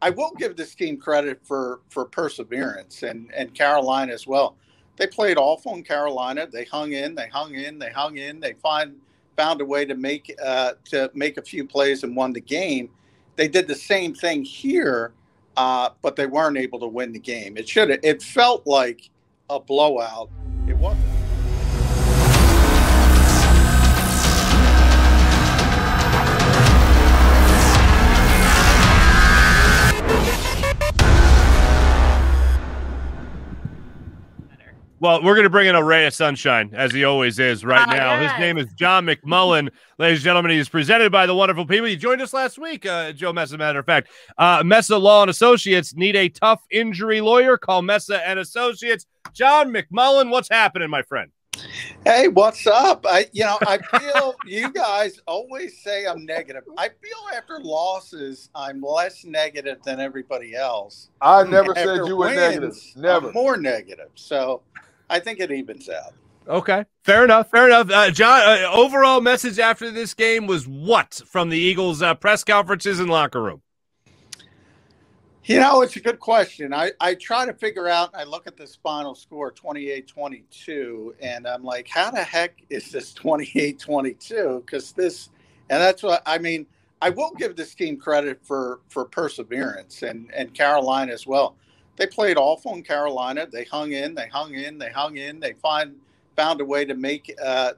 I will give this team credit for perseverance and Carolina as well. They played awful in Carolina. They hung in. They found a way to make a few plays and won the game. They did the same thing here, but they weren't able to win the game. It felt like a blowout. It wasn't. Well, we're going to bring in a ray of sunshine, as he always is right now. Yes. His name is John McMullen. Ladies and gentlemen, he is presented by the wonderful people. He joined us last week, Joe Messa, matter of fact. Messa Law and Associates need a tough injury lawyer. Call Messa and Associates. John McMullen, what's happening, my friend? Hey, what's up? I feel you guys always say I'm negative. I feel after losses, I'm less negative than everybody else. I never said you were negative. Never. I'm more negative. So I think it evens out. Okay. Fair enough. John, overall message after this game was what from the Eagles press conferences and locker room? It's a good question. I try to figure out, I look at this final score, 28-22, and I'm like, how the heck is this 28-22? Because that's what, I will give this team credit for perseverance and Carolina as well. They played awful in Carolina. They hung in. They found a way to make a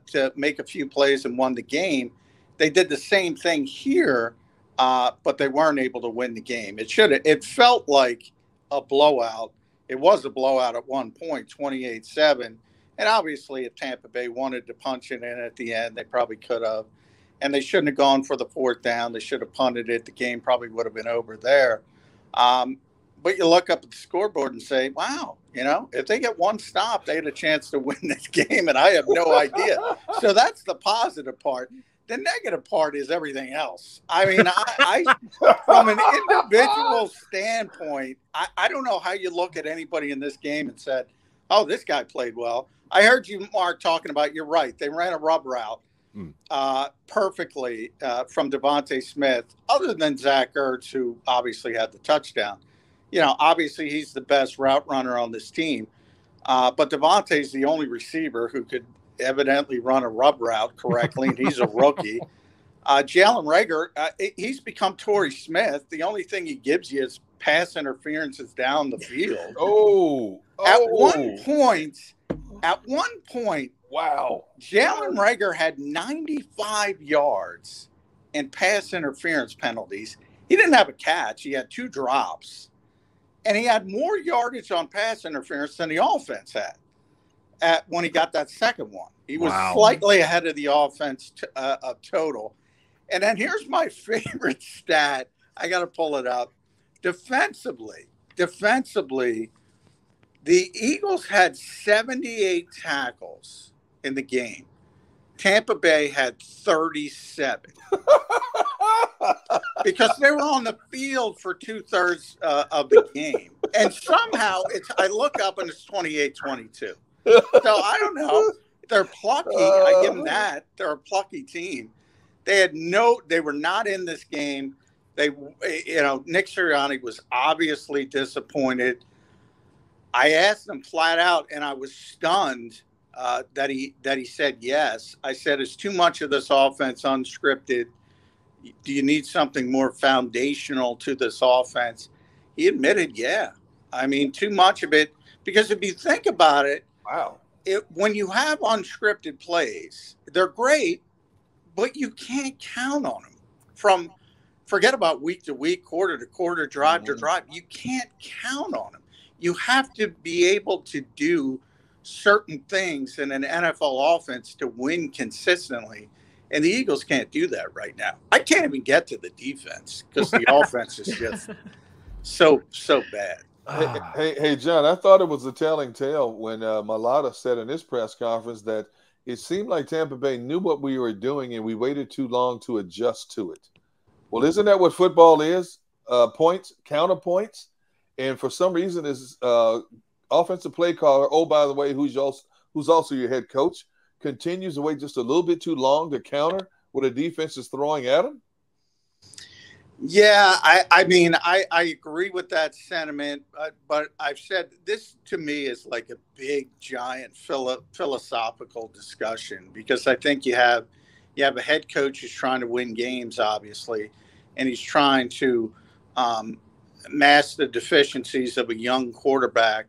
few plays and won the game. They did the same thing here. But they weren't able to win the game. It felt like a blowout. It was a blowout at one point, 28-7. And obviously, if Tampa Bay wanted to punch it in at the end, they probably could have. And they shouldn't have gone for the fourth down. They should have punted it. The game probably would have been over there. But you look up at the scoreboard and say, wow, if they get one stop, they had a chance to win this game. And I have no idea. So that's the positive part. The negative part is everything else. I from an individual standpoint, I don't know how you look at anybody in this game and said, oh, this guy played well. I heard you, Mark, talking about, you're right. They ran a rub route perfectly from Devontae Smith, other than Zach Ertz, who obviously had the touchdown. Obviously he's the best route runner on this team. But Devontae's the only receiver who could evidently run a rub route correctly, and he's a rookie. Jalen Reagor, he's become Torrey Smith. The only thing he gives you is pass interferences down the field. At one point, wow, Jalen Reagor had 95 yards in pass interference penalties. He didn't have a catch. He had 2 drops, and he had more yardage on pass interference than the offense had. When he got that second one, he was slightly ahead of the offense of total. And then here's my favorite stat. I got to pull it up. Defensively, the Eagles had 78 tackles in the game. Tampa Bay had 37 because they were on the field for 2/3 of the game. And somehow I look up and it's 28-22. So I don't know. They're plucky. I give them that. They're a plucky team. They were not in this game. Nick Sirianni was obviously disappointed. I asked him flat out, and I was stunned that he said yes. I said, "Is too much of this offense unscripted? Do you need something more foundational to this offense?" He admitted, yeah. Too much of it, because if you think about it, wow. When you have unscripted plays, they're great, but you can't count on them. Forget about week to week, quarter to quarter, drive to drive. You can't count on them. You have to be able to do certain things in an NFL offense to win consistently. And the Eagles can't do that right now. I can't even get to the defense because the offense is just so bad. Hey, John, I thought it was a telling tale when Mailata said in his press conference that it seemed like Tampa Bay knew what we were doing and we waited too long to adjust to it. Well, isn't that what football is? Points, counterpoints. And for some reason, this offensive play caller, oh, by the way, who's also your head coach, continues to wait just a little bit too long to counter what a defense is throwing at him? Yeah, I mean, I agree with that sentiment, but I've said this to me is like a big, giant philosophical discussion because I think you have a head coach who's trying to win games, obviously, and he's trying to mask the deficiencies of a young quarterback.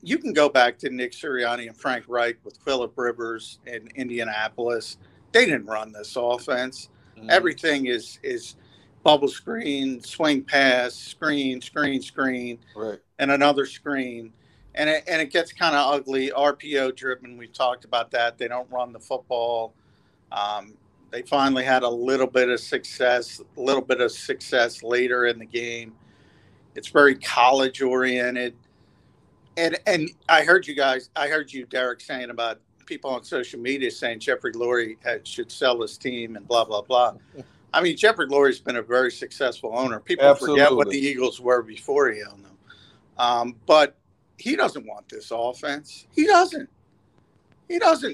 You can go back to Nick Sirianni and Frank Reich with Phillip Rivers in Indianapolis. They didn't run this offense. Everything is bubble screen, swing pass, screen, Right. and another screen. And it gets kind of ugly, RPO driven. We've talked about that. They don't run the football. They finally had a little bit of success later in the game. It's very college oriented. And I heard you, Derek, saying about people on social media saying Jeffrey Lurie should sell his team and blah, blah, blah. I mean, Jeffrey Lurie's been a very successful owner. People forget what the Eagles were before he owned them. But he doesn't want this offense. He doesn't.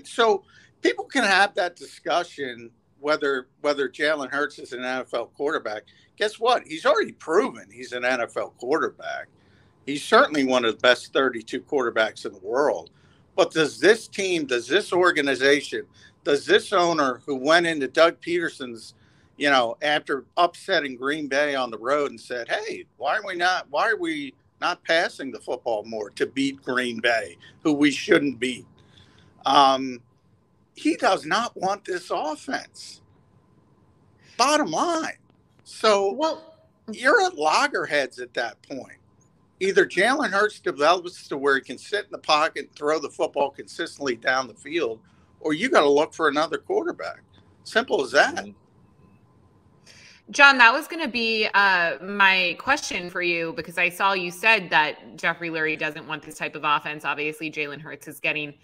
So people can have that discussion whether Jalen Hurts is an NFL quarterback. Guess what? He's already proven he's an NFL quarterback. He's certainly one of the best 32 quarterbacks in the world. But does this team, does this organization, does this owner who went into Doug Peterson's, after upsetting Green Bay on the road and said, hey, why are we not passing the football more to beat Green Bay, who we shouldn't beat? He does not want this offense. Bottom line. So you're at loggerheads at that point. Either Jalen Hurts develops to where he can sit in the pocket and throw the football consistently down the field, or you got to look for another quarterback. Simple as that. John, that was going to be my question for you, because I saw you said that Jeffrey Lurie doesn't want this type of offense. Obviously, Jalen Hurts is getting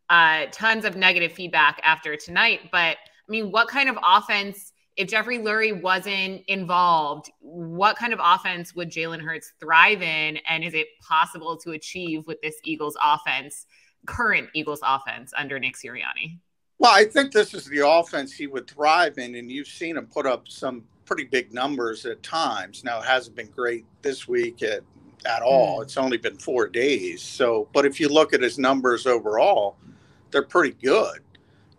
tons of negative feedback after tonight. But, I mean, what kind of offense, if Jeffrey Lurie wasn't involved, what kind of offense would Jalen Hurts thrive in? And is it possible to achieve with this current Eagles offense under Nick Sirianni? Well, I think this is the offense he would thrive in, and you've seen him put up some pretty big numbers at times. Now, it hasn't been great this week at all. It's only been 4 days. But if you look at his numbers overall, they're pretty good.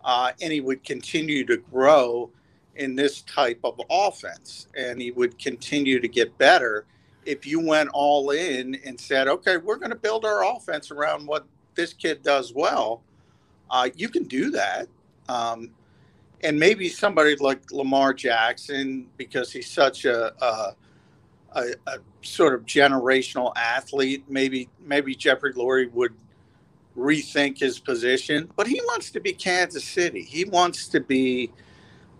And he would continue to grow in this type of offense, and he would continue to get better if you went all in and said, okay, we're going to build our offense around what this kid does well. You can do that. And maybe somebody like Lamar Jackson, because he's such a sort of generational athlete, maybe Jeffrey Lurie would rethink his position. But he wants to be Kansas City. He wants to be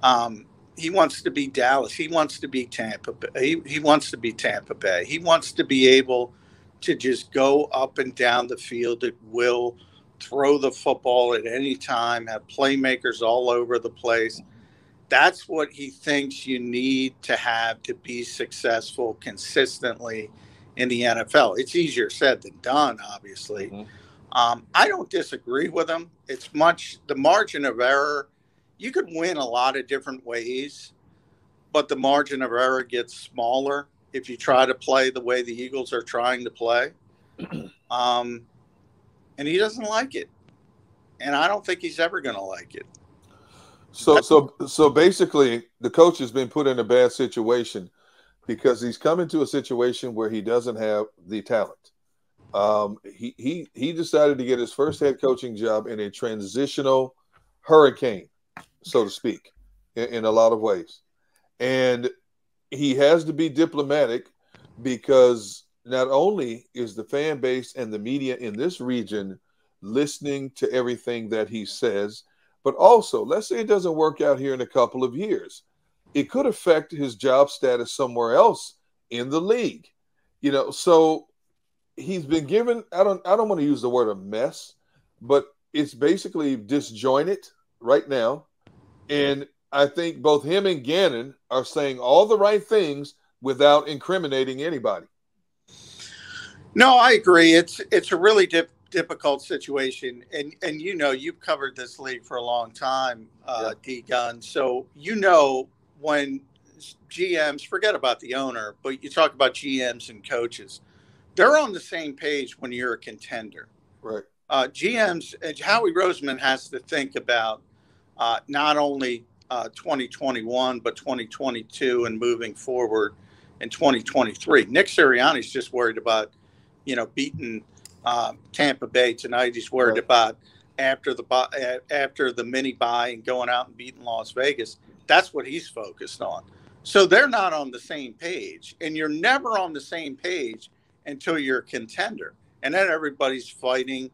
Dallas. He wants to be Tampa Bay. He wants to be Tampa Bay. He wants to be able to just go up and down the field at will, throw the football at any time, have playmakers all over the place. That's what he thinks you need to have to be successful consistently in the NFL. It's easier said than done, obviously. I don't disagree with him. It's the margin of error. You could win a lot of different ways, but the margin of error gets smaller if you try to play the way the Eagles are trying to play. And he doesn't like it. And I don't think he's ever going to like it. So basically, the coach has been put in a bad situation because he's come into a situation where he doesn't have the talent. He decided to get his first head coaching job in a transitional hurricane, so to speak, in a lot of ways. And he has to be diplomatic because not only is the fan base and the media in this region listening to everything that he says, but also, let's say it doesn't work out here in a couple of years. It could affect his job status somewhere else in the league. So he's been given, I don't want to use the word a mess, but it's basically disjointed right now. And I think both him and Gannon are saying all the right things without incriminating anybody. No, I agree. It's a really difficult situation, and you've covered this league for a long time, D Gun. So when GMs, forget about the owner, but you talk about GMs and coaches. They're on the same page when you're a contender. Right. GMs, Howie Roseman has to think about not only 2021, but 2022 and moving forward in 2023. Nick Sirianni's just worried about, beating Tampa Bay tonight. He's worried about after the mini bye and going out and beating Las Vegas. That's what he's focused on. So they're not on the same page, and you're never on the same page until you're a contender. And then everybody's fighting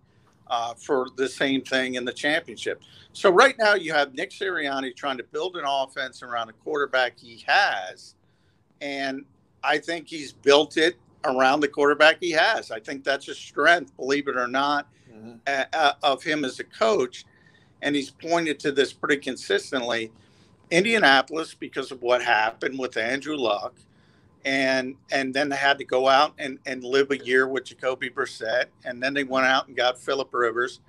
for the same thing in the championship. So right now you have Nick Sirianni trying to build an offense around a quarterback he has. And I think he's built it around the quarterback he has. I think that's a strength, believe it or not, of him as a coach. And he's pointed to this pretty consistently. Indianapolis, because of what happened with Andrew Luck, and then they had to go out and live a year with Jacoby Brissett, and then they went out and got Phillip Rivers.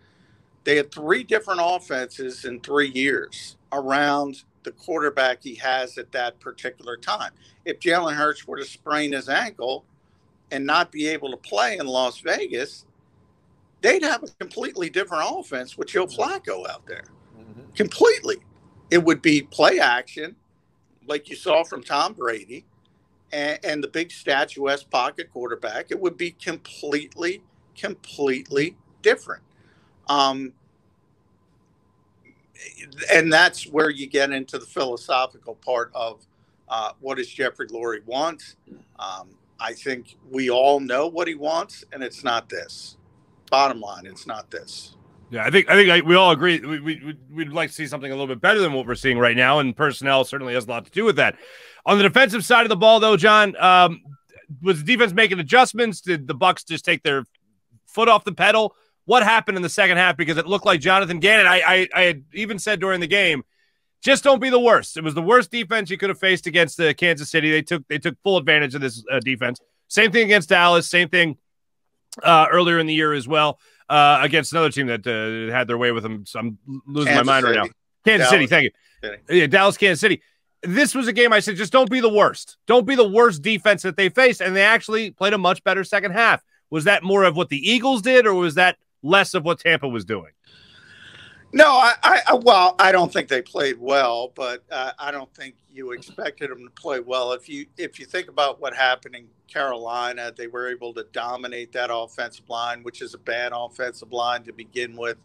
They had 3 different offenses in 3 years around the quarterback he has at that particular time. If Jalen Hurts were to sprain his ankle and not be able to play in Las Vegas, they'd have a completely different offense with Joe Flacco out there. Completely. It would be play action, like you saw from Tom Brady, and the big statuesque pocket quarterback. It would be completely different. And that's where you get into the philosophical part of what does Jeffrey Lurie want. I think we all know what he wants, and it's not this. Bottom line, it's not this. Yeah, I think we all agree. We'd like to see something a little bit better than what we're seeing right now, and personnel certainly has a lot to do with that. On the defensive side of the ball, though, John, was the defense making adjustments? Did the Bucs just take their foot off the pedal? What happened in the second half? Because it looked like Jonathan Gannon. I had even said during the game, just don't be the worst. It was the worst defense you could have faced against Kansas City. They took full advantage of this defense. Same thing against Dallas. Same thing earlier in the year as well. Against another team that had their way with them. So I'm losing my mind right now. Kansas City, thank you. Yeah, Dallas, Kansas City. This was a game I said, just don't be the worst. Don't be the worst defense that they faced. And they actually played a much better second half. Was that more of what the Eagles did, or was that less of what Tampa was doing? No, I don't think they played well, but I don't think you expected them to play well. If you think about what happened in Carolina, they were able to dominate that offensive line, which is a bad offensive line to begin with,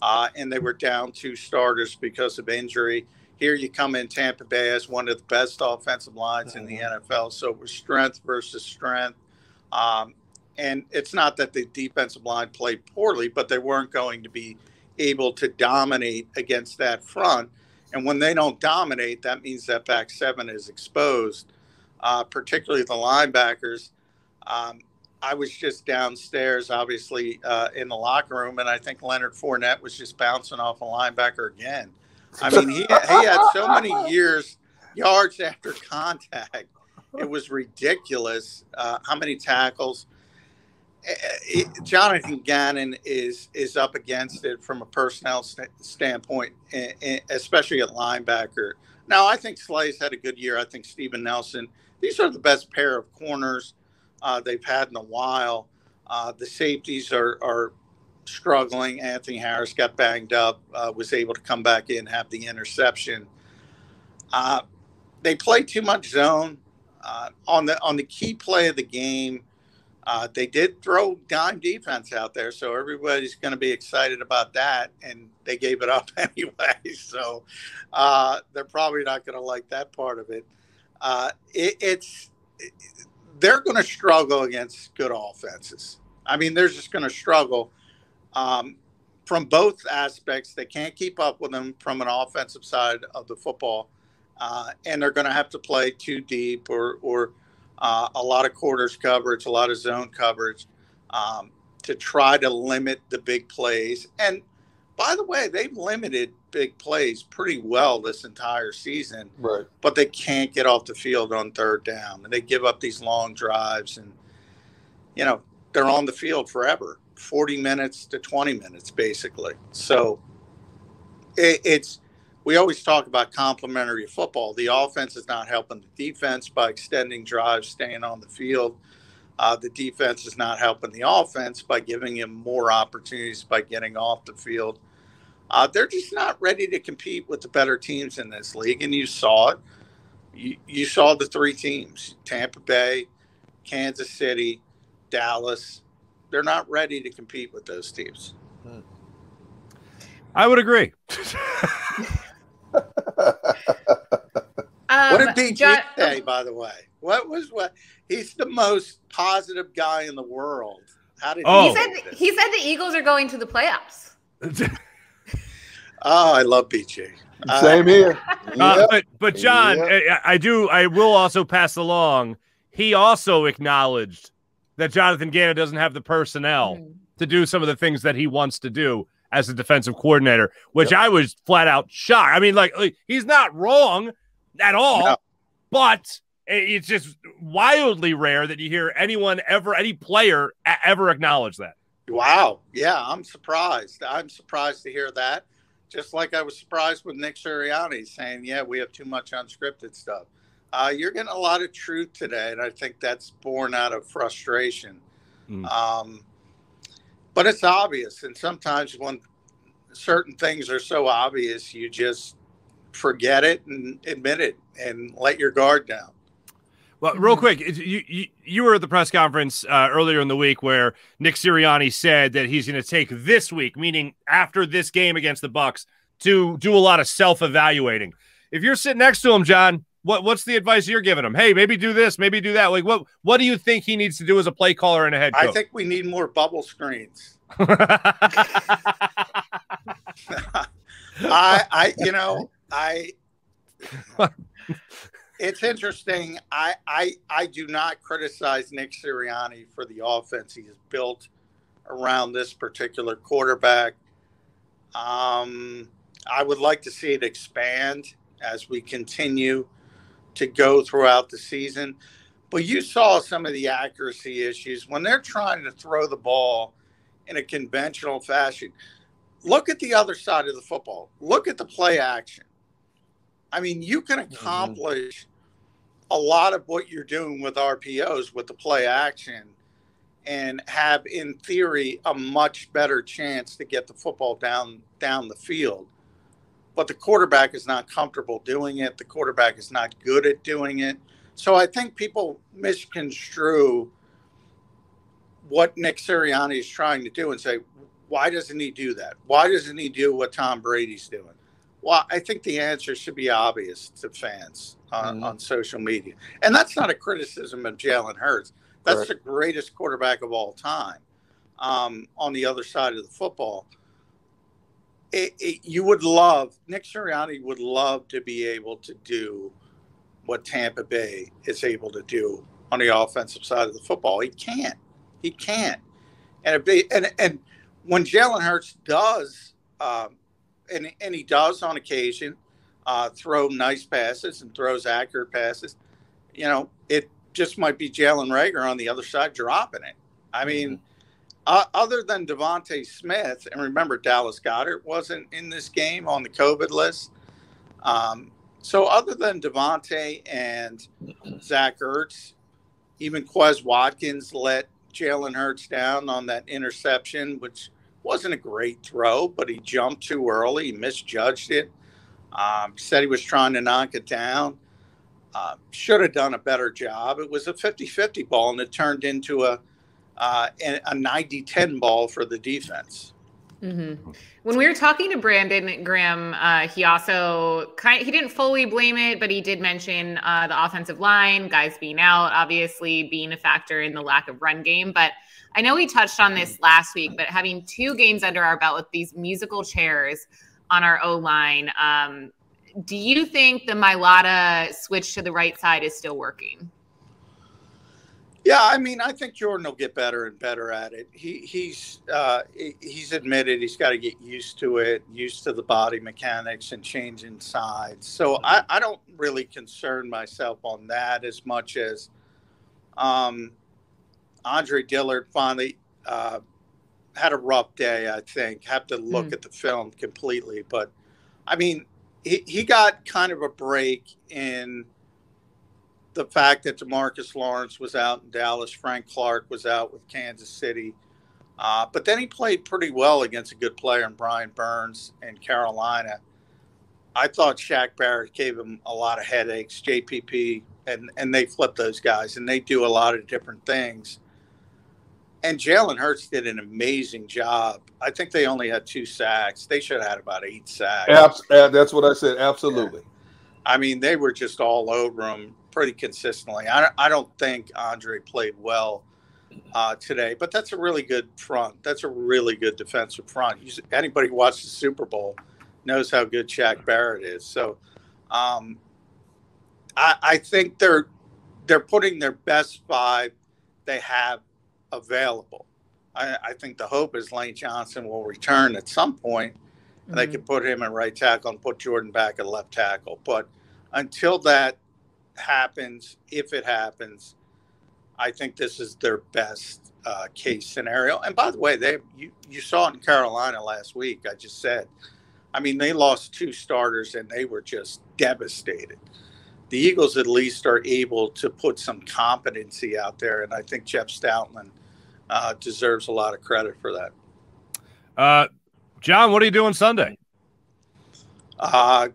and they were down 2 starters because of injury. Here you come in Tampa Bay as one of the best offensive lines in the NFL, so it was strength versus strength. And it's not that the defensive line played poorly, but they weren't going to be able to dominate against that front. And when they don't dominate, that means that back 7 is exposed, particularly the linebackers. I was just downstairs, obviously, in the locker room, and I think Leonard Fournette was just bouncing off a linebacker again. I mean, he had so many yards after contact. It was ridiculous how many tackles. Jonathan Gannon is up against it from a personnel standpoint, especially at linebacker. Now, I think Slay's had a good year. I think Steven Nelson. These are the best pair of corners they've had in a while. The safeties are struggling. Anthony Harris got banged up, was able to come back in, have the interception. They play too much zone on the key play of the game. They did throw dime defense out there, so everybody's going to be excited about that, and they gave it up anyway. So they're probably not going to like that part of it. They're going to struggle against good offenses. I mean, they're just going to struggle from both aspects. They can't keep up with them from an offensive side of the football, and they're going to have to play too deep or a lot of quarters coverage, a lot of zone coverage to try to limit the big plays. And by the way, they've limited big plays pretty well this entire season, right? But they can't get off the field on 3rd down, and they give up these long drives, and they're on the field forever, 40 minutes to 20 minutes basically. So it's we always talk about complementary football. The offense is not helping the defense by extending drives, staying on the field. The defense is not helping the offense by giving him more opportunities by getting off the field. They're just not ready to compete with the better teams in this league, and you saw it. You saw the three teams, Tampa Bay, Kansas City, Dallas. They're not ready to compete with those teams. I would agree. What did BG say, by the way? What? He's the most positive guy in the world. How did he said the Eagles are going to the playoffs. Oh, I love BG. Same here. But John, I will also pass along. He also acknowledged that Jonathan Gannon doesn't have the personnel to do some of the things that he wants to do as a defensive coordinator, which I was flat out shocked. I mean, like he's not wrong at all, but it's just wildly rare that you hear any player ever acknowledge that. Wow. Yeah, I'm surprised. I'm surprised to hear that. Just like I was surprised with Nick Sirianni saying, yeah, we have too much unscripted stuff. You're getting a lot of truth today, and I think that's born out of frustration. But it's obvious, and sometimes when certain things are so obvious, you just forget it and admit it and let your guard down. Well, real quick, you were at the press conference earlier in the week where Nick Sirianni said that he's going to take this week, meaning after this game against the Bucs, to do a lot of self-evaluating. If you're sitting next to him, John, what's the advice you're giving him? Hey, maybe do this, maybe do that. Like, what do you think he needs to do as a play caller and a head coach? I think we need more bubble screens. It's interesting. I do not criticize Nick Sirianni for the offense he has built around this particular quarterback. I would like to see it expand as we continue to go throughout the season. But you saw some of the accuracy issues when they're trying to throw the ball in a conventional fashion. Look at the other side of the football. Look at the play action. I mean, you can accomplish a lot of what you're doing with RPOs with the play action and have, in theory, a much better chance to get the football down the field. But the quarterback is not comfortable doing it. The quarterback is not good at doing it. So I think people misconstrue what Nick Sirianni is trying to do and say, why doesn't he do that? Why doesn't he do what Tom Brady's doing? Well, I think the answer should be obvious to fans on social media. And that's not a criticism of Jalen Hurts. That's the greatest quarterback of all time on the other side of the football. You would love, Nick Sirianni would love to be able to do what Tampa Bay is able to do on the offensive side of the football. He can't. And when Jalen Hurts does, and he does on occasion, throw nice passes and throws accurate passes, it just might be Jalen Reagor on the other side dropping it. I mean, other than Devontae Smith, and remember Dallas Goedert wasn't in this game on the COVID list. So other than Devontae and Zach Ertz, even Quez Watkins let Jalen Hurts down on that interception, which wasn't a great throw, but he jumped too early. He misjudged it. Said he was trying to knock it down. Should have done a better job. It was a 50-50 ball, and it turned into a 90-10 ball for the defense. When we were talking to Brandon Graham, he also he didn't fully blame it, but he did mention the offensive line, guys being out, obviously being a factor in the lack of run game. But I know we touched on this last week, but having 2 games under our belt with these musical chairs on our O-line, do you think the Mailata switch to the right side is still working? Yeah, I mean, I think Jordan will get better and better at it. He's admitted he's got to get used to it, used to the body mechanics and changing sides. So I don't really concern myself on that as much as Andre Dillard finally had a rough day, I think. Have to look at the film completely. But, I mean, he got kind of a break in the fact that DeMarcus Lawrence was out in Dallas, Frank Clark was out with Kansas City. But then he played pretty well against a good player in Brian Burns in Carolina. I thought Shaq Barrett gave him a lot of headaches, JPP, and they flip those guys, and they do a lot of different things. And Jalen Hurts did an amazing job. I think they only had 2 sacks. They should have had about 8 sacks. That's what I said. Absolutely. Yeah. I mean, they were just all over him pretty consistently. I don't think Andre played well today, but that's a really good front. That's a really good defensive front. Anybody who watched the Super Bowl knows how good Shaq Barrett is. So I think they're putting their best 5 they have available. I think the hope is Lane Johnson will return at some point, and they can put him at right tackle and put Jordan back at left tackle. But until that happens, if it happens, I think this is their best case scenario. And by the way, you saw it in Carolina last week. I just said, I mean, they lost 2 starters and they were just devastated. The Eagles at least are able to put some competency out there, and I think Jeff Stoutland deserves a lot of credit for that. John, what are you doing Sunday?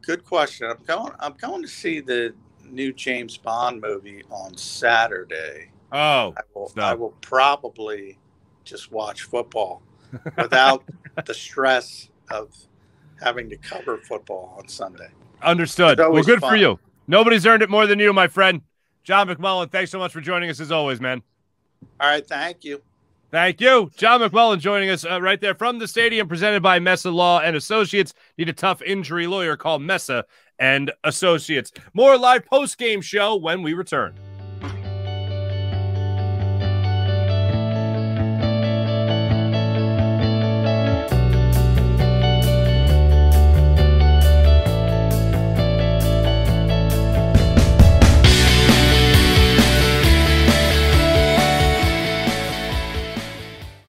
Good question. I'm going to see the new James Bond movie on Saturday. Oh, I will probably just watch football without the stress of having to cover football on Sunday. Understood. Well, good fun for you. Nobody's earned it more than you, my friend. John McMullen, thanks so much for joining us as always, man. All right, thank you. Thank you. John McMullen joining us right there from the stadium, presented by Mesa Law and Associates. Need a tough injury lawyer, call Mesa and Associates. More live post-game show when we return.